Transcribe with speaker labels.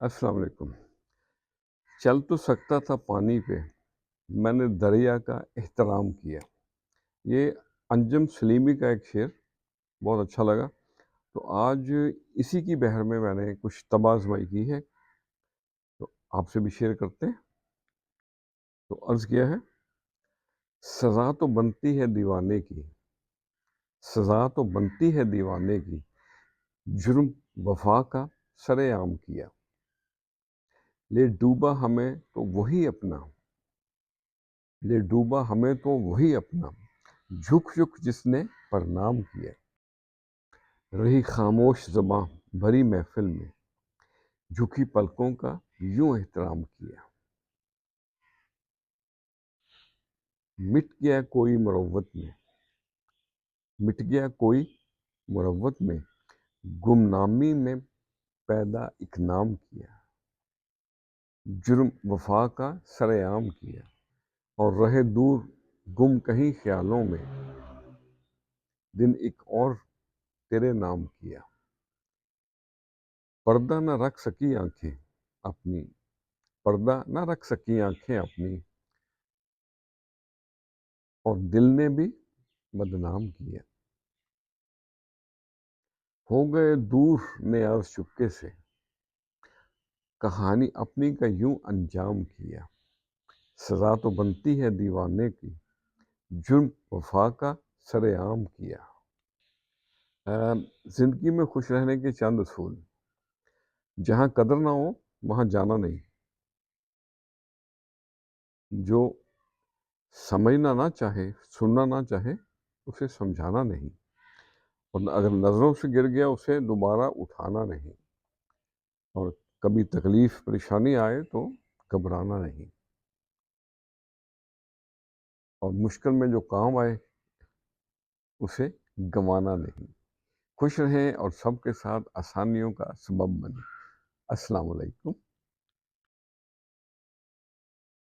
Speaker 1: السلام علیکم۔ چل تو سکتا تھا پانی پہ، میں نے دریا کا احترام کیا۔ یہ انجم سلیمی کا ایک شعر بہت اچھا لگا، تو آج اسی کی بحر میں نے کچھ طبع آزمائی کی ہے، تو آپ سے بھی شیئر کرتے ہیں۔ تو عرض کیا ہے، سزا تو بنتی ہے دیوانے کی، سزا تو بنتی ہے دیوانے کی، جرم وفا کا سر عام کیا، لے ڈوبا ہمیں تو وہی اپنا، لے ڈوبا ہمیں تو وہی اپنا، جھک جھک جس نے پرنام کیا، رہی خاموش زباں بھری محفل میں، جھکی پلکوں کا یوں احترام کیا، مٹ گیا کوئی مروت میں، مٹ گیا کوئی مروت میں، گمنامی میں پیدا ایک نام کیا، جرم وفا کا سر عام کیا، اور رہے دور گم کہیں خیالوں میں، دن ایک اور تیرے نام کیا، پردہ نہ رکھ سکی آنکھیں اپنی، پردہ نہ رکھ سکی آنکھیں اپنی، اور دل نے بھی بدنام کیا، ہو گئے دور نیاز چپکے سے، کہانی اپنی کا یوں انجام کیا، سزا تو بنتی ہے دیوانے کی، جرم وفا کا سر عام کیا۔ زندگی میں خوش رہنے کے چند اصول: جہاں قدر نہ ہو وہاں جانا نہیں، جو سمجھنا نہ چاہے، سننا نہ چاہے، اسے سمجھانا نہیں، اور اگر نظروں سے گر گیا اسے دوبارہ اٹھانا نہیں، اور کبھی تکلیف پریشانی آئے تو گھبرانا نہیں، اور مشکل میں جو کام آئے اسے گنوانا نہیں۔ خوش رہیں اور سب کے ساتھ آسانیوں کا سبب بنیں۔ السلام علیکم۔